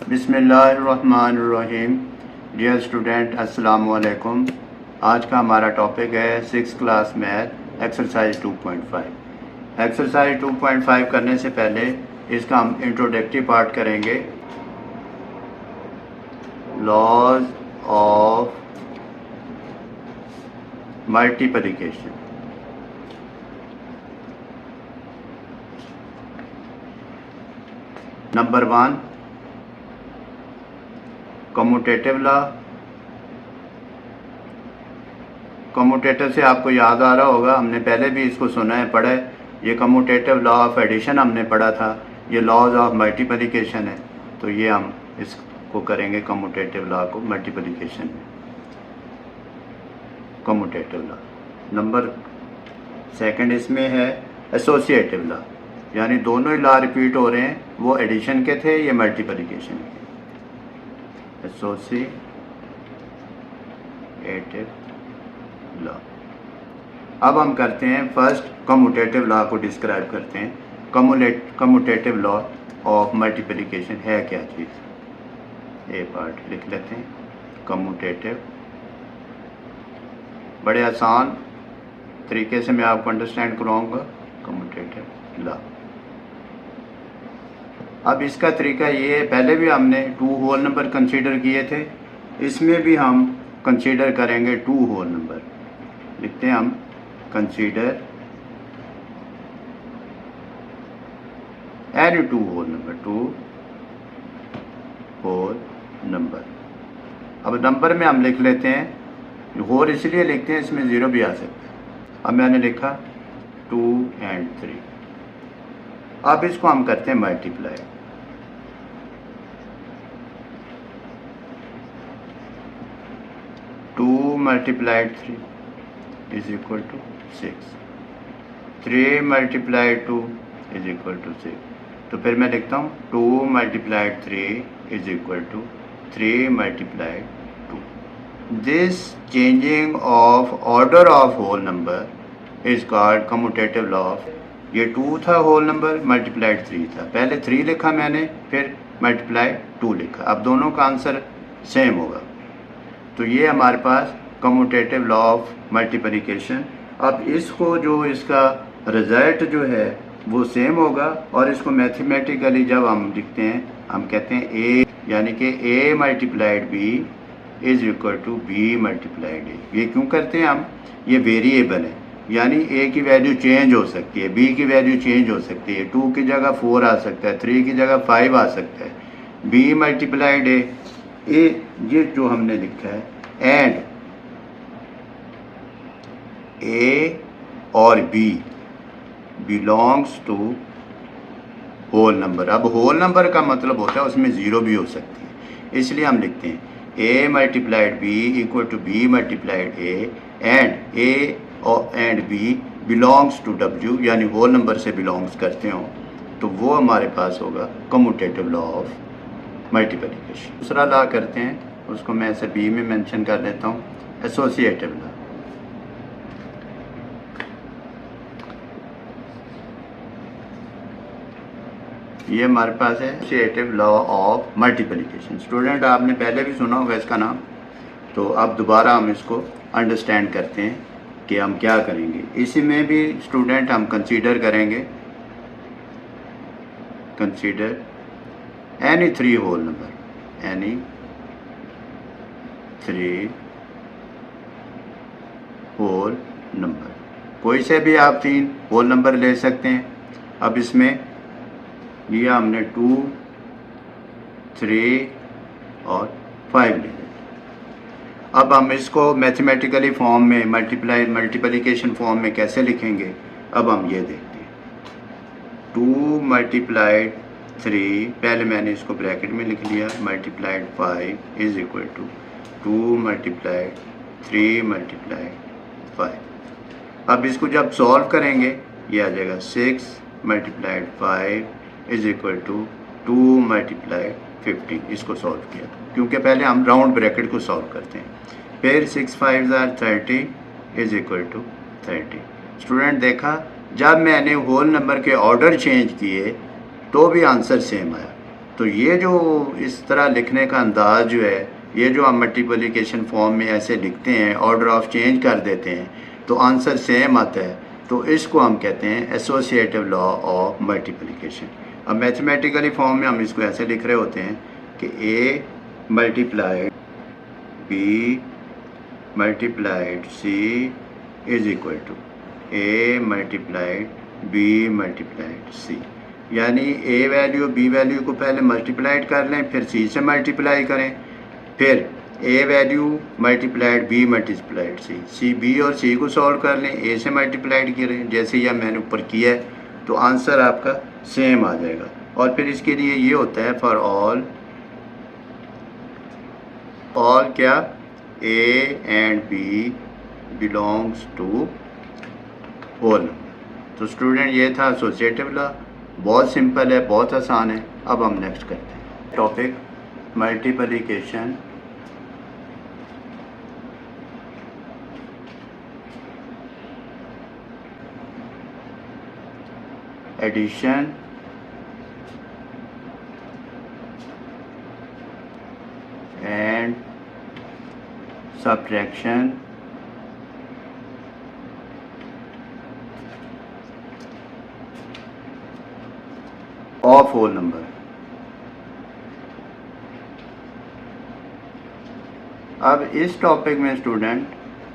बिस्मिल्लाहिर्रहमानिर्रहीम। Dear student, अस्सलामु अलैकुम। आज का हमारा टॉपिक है 6th class math exercise 2.5। Exercise 2.5 करने से पहले इसका हम इंट्रोडक्टिव पार्ट करेंगे। Laws of multiplication. Number 1, commutative law. Commutative से आपको याद आ रहा होगा, हमने पहले भी इसको सुना है, पढ़ा है। ये कम्यूटेटिव लॉ ऑफ एडिशन हमने पढ़ा था। ये लॉज ऑफ मल्टीप्लिकेशन है, तो ये हम इसको करेंगे कम्यूटेटिव लॉ को मल्टीप्लिकेशन में। Commutative law. नंबर 2 इसमें है एसोसिएटिव लॉ, यानी दोनों ही लॉ रिपीट हो रहे हैं। वो एडिशन के थे, ये मल्टीप्लिकेशन के। Associative law. अब हम करते हैं फर्स्ट कम्यूटेटिव लॉ को डिस्क्राइब करते हैं। कम्यूटेटिव लॉ ऑफ मल्टीप्लिकेशन है क्या चीज़, ए पार्ट लिख लेते हैं। कम्यूटेटिव, बड़े आसान तरीके से मैं आपको अंडरस्टैंड कराऊंगा कम्यूटेटिव लॉ। अब इसका तरीका ये है, पहले भी हमने 2 होल नंबर कंसीडर किए थे, इसमें भी हम कंसीडर करेंगे 2 होल नंबर। लिखते हैं हम consider any 2 whole number, 2 whole number. अब नंबर में हम लिख लेते हैं, होल इसलिए लिखते हैं इसमें 0 भी आ सकता है। अब मैंने लिखा 2 और 3। अब इसको हम करते हैं multiply. 2 multiplied 3 is equal to 6। 3 multiplied 2 is equal to 6। तो फिर मैं लिखता हूँ 2 multiplied 3 is equal to 3 multiplied 2। This changing of order of whole number is called commutative law of. ये 2 था होल नंबर, मल्टीप्लाइड 3 था। पहले 3 लिखा मैंने, फिर मल्टीप्लाइड 2 लिखा। अब दोनों का आंसर सेम होगा। तो ये हमारे पास कम्यूटेटिव लॉ ऑफ मल्टीप्लिकेशन। अब इसको जो इसका रिजल्ट जो है वो सेम होगा, और इसको मैथमेटिकली जब हम लिखते हैं हम कहते हैं ए, यानी कि A multiplied B is equal to B multiplied A. ये क्यों करते हैं हम, ये वेरिएबल है, यानी ए की वैल्यू चेंज हो सकती है, बी की वैल्यू चेंज हो सकती है। 2 की जगह 4 आ सकता है, 3 की जगह 5 आ सकता है। बी मल्टीप्लाइड ए, ये जो हमने लिखा है, एंड ए और B belongs to whole number. अब होल नंबर का मतलब होता है उसमें 0 भी हो सकती है, इसलिए हम लिखते हैं A multiplied B equal to B multiplied A, and A and B belongs to W, यानी होल नंबर से बिलोंग्स करते हो, तो वो हमारे पास होगा कम्यूटेटिव लॉ ऑफ मल्टीप्लिकेशन। दूसरा लॉ करते हैं, उसको मैं ऐसे बी में मेंशन कर देता हूँ, एसोसिएटिव लॉ। ये हमारे पास है associative law of multiplication. Student, आपने पहले भी सुना होगा इसका नाम, तो अब दोबारा हम इसको अंडरस्टैंड करते हैं कि हम क्या करेंगे। इसी में भी स्टूडेंट हम कंसीडर करेंगे, consider any 3 whole number, any 3 whole number. कोई से भी आप 3 होल नंबर ले सकते हैं। अब इसमें लिया हमने 2, 3 और 5 ले। अब हम इसको मैथमेटिकली फॉर्म में मल्टीप्लिकेशन फॉर्म में कैसे लिखेंगे, अब हम ये देखते हैं। 2 मल्टीप्लाइड 3, पहले मैंने इसको ब्रैकेट में लिख लिया, multiplied 5 is equal to 2 multiplied 3 multiplied 5। अब इसको जब सॉल्व करेंगे ये आ जाएगा 6 multiplied 5 is equal to 2 multiplied 15। इसको सॉल्व किया, क्योंकि पहले हम राउंड ब्रैकेट को सॉल्व करते हैं। फिर 6 5 are 30 is equal to 30। Student, देखा, जब मैंने होल नंबर के ऑर्डर चेंज किए तो भी आंसर सेम आया। तो ये जो इस तरह लिखने का अंदाज़ जो है, ये जो हम मल्टीप्लिकेशन फॉर्म में ऐसे लिखते हैं, ऑर्डर ऑफ चेंज कर देते हैं तो आंसर सेम आता है, तो इसको हम कहते हैं एसोसिएटिव लॉ ऑफ मल्टीप्लिकेशन। अब मैथमेटिकली फॉर्म में हम इसको ऐसे लिख रहे होते हैं कि A multiplied B multiplied C is equal to A multiplied B multiplied C, यानी ए वैल्यू बी वैल्यू को पहले मल्टीप्लाइड कर लें, फिर सी से मल्टीप्लाई करें, फिर ए वैल्यू मल्टीप्लाइड बी मल्टीप्लाइड सी, सी बी और सी को सॉल्व कर लें, ए से मल्टीप्लाइड करें, जैसे यह मैंने ऊपर किया है, तो आंसर आपका सेम आ जाएगा। और फिर इसके लिए ये होता है फॉर ऑल क्या A and B belongs to whole. तो स्टूडेंट ये था एसोसिएटिव लॉ, बहुत सिंपल है, बहुत आसान है। अब हम नेक्स्ट करते हैं topic multiplication addition and subtraction of whole number. अब इस टॉपिक में स्टूडेंट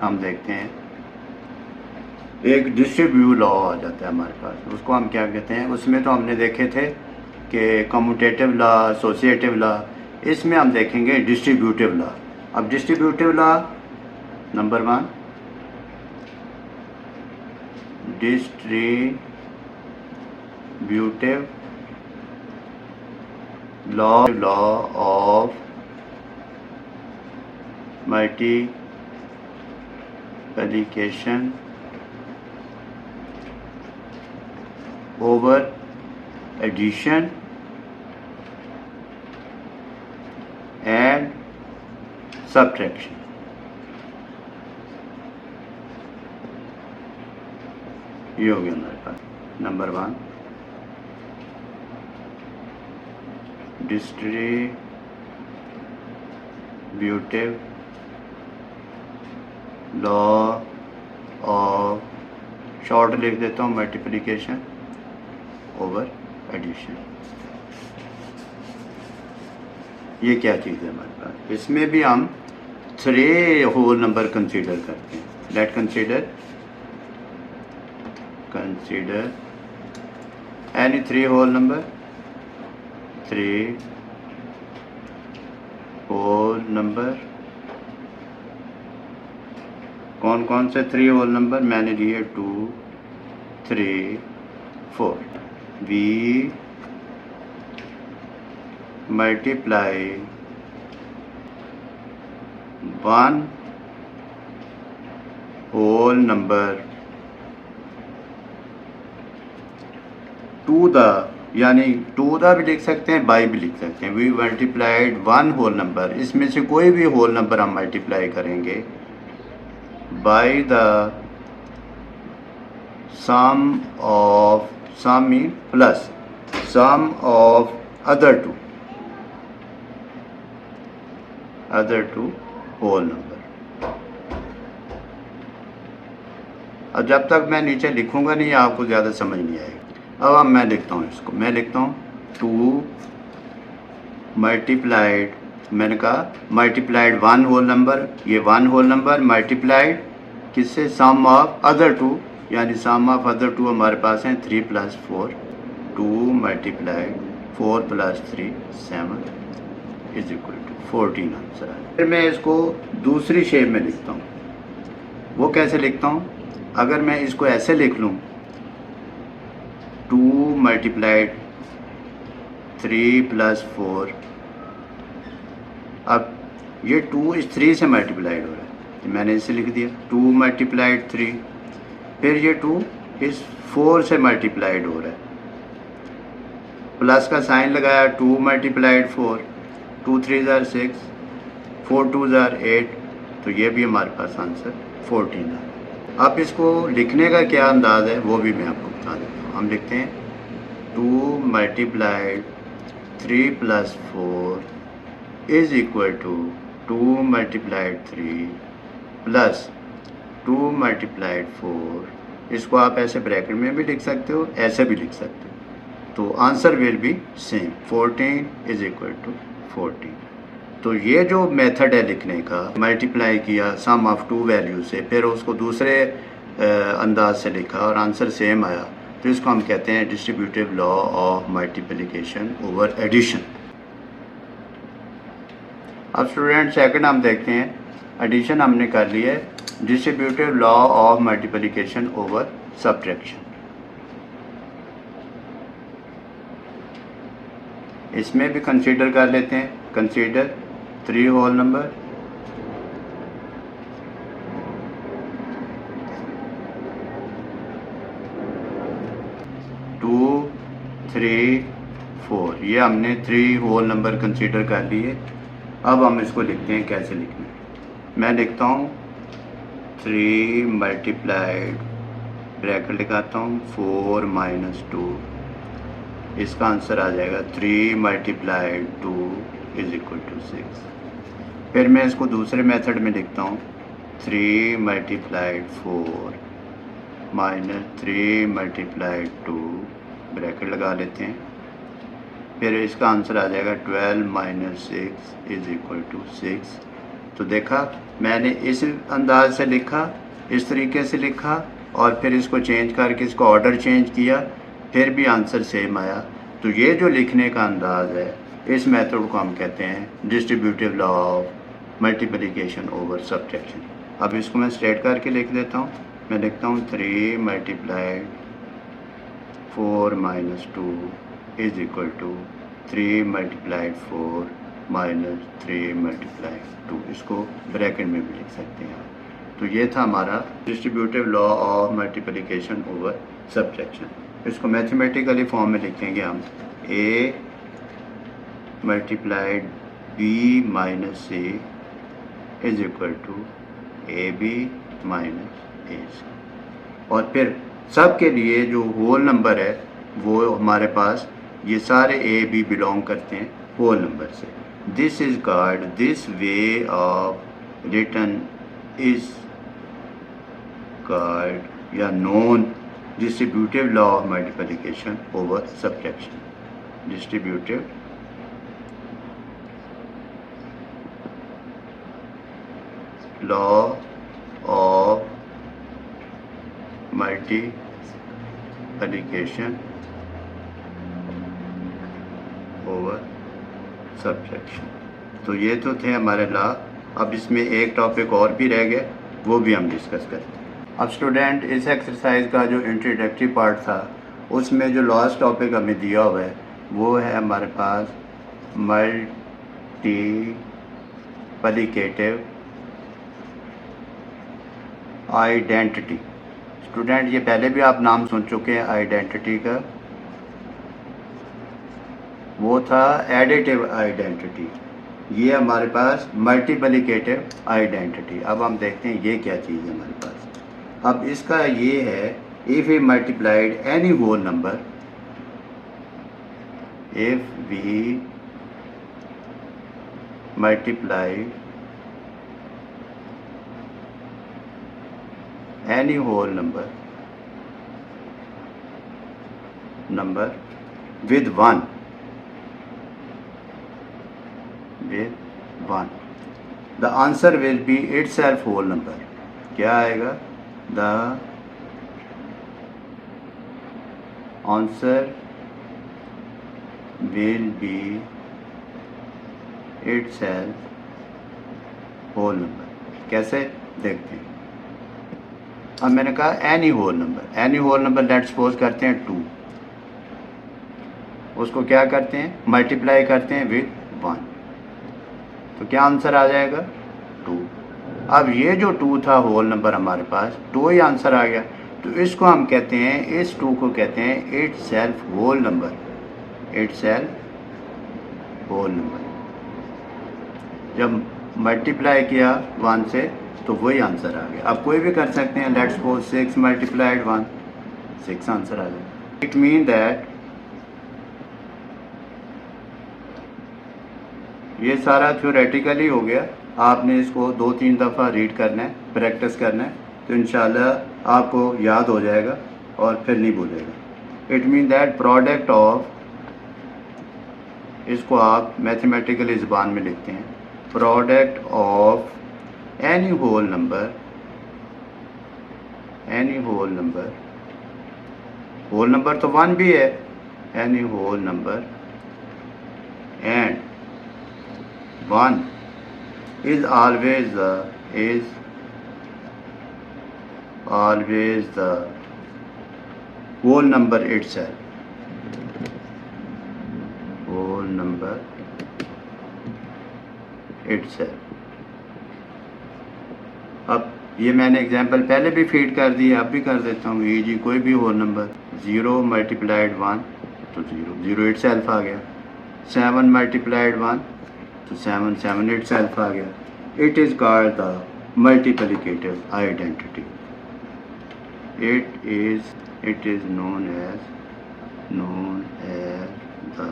हम देखते हैं एक डिस्ट्रीब्यूट लॉ आ जाता है हमारे पास, उसको हम क्या कहते हैं। उसमें तो हमने देखे थे कि कम्यूटेटिव लॉ, एसोसिएटिव लॉ, इसमें हम देखेंगे डिस्ट्रीब्यूटिव लॉ। अब distributive law number 1, distributive law of multiplication over addition and subtraction. ये हो गया हमारे पास number 1 distributive law of, short लिख देता हूँ, मल्टीप्लिकेशन ओवर एडिशन। ये क्या चीज़ है हमारे पास। इसमें भी हम 3 होल नंबर कंसीडर करते हैं। Let consider any 3 whole number, 3 whole number. कौन कौन से 3 होल नंबर मैंने लिए? 2 3 4। we multiply 1 whole number to the, यानी टू द भी लिख सकते हैं, बाई भी लिख सकते हैं। वी मल्टीप्लाइड 1 होल नंबर, इसमें से कोई भी होल नंबर हम मल्टीप्लाई करेंगे by the sum of, sum mean plus sum of other two whole number. और जब तक मैं नीचे लिखूंगा नहीं आपको ज़्यादा समझ नहीं आएगी। अब मैं लिखता हूँ इसको, मैं लिखता हूँ 2 मल्टीप्लाइड, मैंने कहा मल्टीप्लाइड 1 होल नंबर, ये 1 होल नंबर मल्टीप्लाइड किससे? सम ऑफ अदर टू, यानी सम ऑफ अदर टू हमारे पास हैं 3 + 4, 2 multiplied 4 + 3 7 is equal to 14 answer है। फिर मैं इसको दूसरी शेप में लिखता हूँ। वो कैसे लिखता हूँ? अगर मैं इसको ऐसे लिख लूँ 2 मल्टीप्लाइड 3 + 4, अब ये 2 इस 3 से मल्टीप्लाइड हो रहा है, तो मैंने इसे लिख दिया 2 मल्टीप्लाइड 3। फिर ये 2 इस 4 से मल्टीप्लाइड हो रहा है, प्लस का साइन लगाया, 2 मल्टीप्लाइड 4, 2 3 = 6, 4 2 = 8, तो ये भी हमारे पास आंसर 14 है। अब इसको लिखने का क्या अंदाज़ है वो भी मैं आपको बता देता हूँ। हम लिखते हैं 2 multiplied 3 plus 4 is equal to 2 multiplied 3 plus 2 multiplied 4। इसको आप ऐसे ब्रैकेट में भी लिख सकते हो, ऐसे भी लिख सकते हो। तो answer will be same, 14 is equal to 14। तो ये जो मेथड है लिखने का, मल्टीप्लाई किया सम ऑफ टू वैल्यू से, फिर उसको दूसरे अंदाज से लिखा और आंसर सेम आया, तो इसको हम कहते हैं distributive law of multiplication over addition. अब स्टूडेंट सेकंड हम देखते हैं, एडिशन हमने कर ली है, distributive law of multiplication over subtraction. इसमें भी कंसीडर कर लेते हैं, कंसीडर 3 होल नंबर, टू 3 4, ये हमने 3 होल नंबर कंसीडर कर लिए। अब हम इसको लिखते हैं, कैसे लिखना है। मैं लिखता हूँ 3 मल्टीप्लाइड, ब्रैकेट लगाता हूँ 4 माइनस 2, इसका आंसर आ जाएगा 3 मल्टीप्लाइड 2 इज इक्वल टू 6। फिर मैं इसको दूसरे मेथड में लिखता हूँ 3 मल्टीप्लाइड 4 माइनस 3 मल्टीप्लाइड 2, ब्रैकेट लगा लेते हैं, फिर इसका आंसर आ जाएगा 12 माइनस 6 इज इक्वल टू 6। तो देखा, मैंने इस अंदाज से लिखा, इस तरीके से लिखा, और फिर इसको चेंज करके इसको ऑर्डर चेंज किया, फिर भी आंसर सेम आया। तो ये जो लिखने का अंदाज़ है, इस मेथड को हम कहते हैं distributive law of multiplication over subtraction. अब इसको मैं स्ट्रेट करके लिख देता हूँ। मैं लिखता हूँ 3 multiplied 4 minus 2 is equal to 3 multiplied 4 minus 3 multiplied 2, इसको ब्रैकेट में भी लिख सकते हैं। तो ये था हमारा distributive law of multiplication over subtraction. इसको मैथमेटिकली फॉर्म में लिखेंगे हम, a multiplied b minus a is equal to ab minus ac। और फिर सब के लिए जो होल नंबर है वो हमारे पास ये सारे a b बिलोंग करते हैं होल नंबर से। This is called, this way of written is called या known distributive law of multiplication over subtraction. Distributive law of multiplication over subtraction. तो ये तो थे हमारे लॉ। अब इसमें एक टॉपिक और भी रह गया, वो भी हम डिस्कस करते हैं। अब स्टूडेंट, इस एक्सरसाइज का जो इंट्रोडक्टरी पार्ट था, उसमें जो लास्ट टॉपिक हमें दिया हुआ है वो है हमारे पास मल्टीप्लिकेटिव आइडेंटिटी। स्टूडेंट, ये पहले भी आप नाम सुन चुके हैं आइडेंटिटी का, वो था एडिटिव आइडेंटिटी। ये हमारे पास मल्टीप्लिकेटिव आइडेंटिटी। अब हम देखते हैं ये क्या चीज़ है हमारे पास। अब इसका ये है, if we multiplied any whole number, if we multiplied any whole number with 1, the answer will be itself whole number। क्या आएगा? The answer will be itself whole number। कैसे देखते हैं। अब मैंने कहा any whole number, let's suppose करते हैं 2, उसको क्या करते हैं, मल्टीप्लाई करते हैं विद 1, तो क्या आंसर आ जाएगा? 2। अब ये जो 2 था होल नंबर हमारे पास, 2 ही आंसर आ गया। तो इसको हम कहते हैं, इस 2 को कहते हैं इट सेल्फ होल नंबर। जब मल्टीप्लाई किया 1 से तो वही आंसर आ गया। अब कोई भी कर सकते हैं, लेट्स सपोज 6 मल्टीप्लाइड 1, 6 आंसर आ गया। इट मीन दैट ये सारा थ्योरेटिकली हो गया, आपने इसको 2-3 दफ़ा रीड करना है, प्रैक्टिस करना है, तो इंशाल्लाह आपको याद हो जाएगा और फिर नहीं भूलेगा। It mean that product of, इसको आप मैथमेटिकली ज़बान में लिखते हैं, product of any whole number, whole number तो 1 भी है, any whole number and 1 is always the whole number itself, अब ये मैंने एग्जांपल पहले भी फीड कर दी है, अब भी कर देता हूँ। ये जी कोई भी होल नंबर, 0 मल्टीप्लाइड 1 तो 0 इटसेल्फ आ गया, 7 मल्टीप्लाइड 1 तो 7 इटसेल्फ आ गया। It is called the multiplicative identity. it is known as the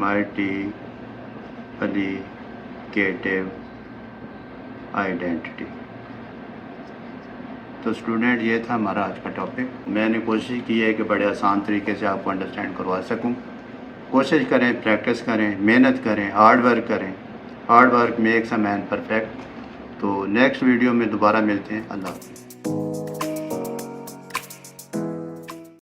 multiplicative identity. तो स्टूडेंट, ये था हमारा आज का टॉपिक। मैंने कोशिश की है कि बड़े आसान तरीके से आपको अंडरस्टैंड करवा सकूं। कोशिश करें, प्रैक्टिस करें, मेहनत करें, हार्ड वर्क करें। Hard work makes a man perfect. तो नेक्स्ट वीडियो में दोबारा मिलते हैं। अल्लाह हाफ़िज़।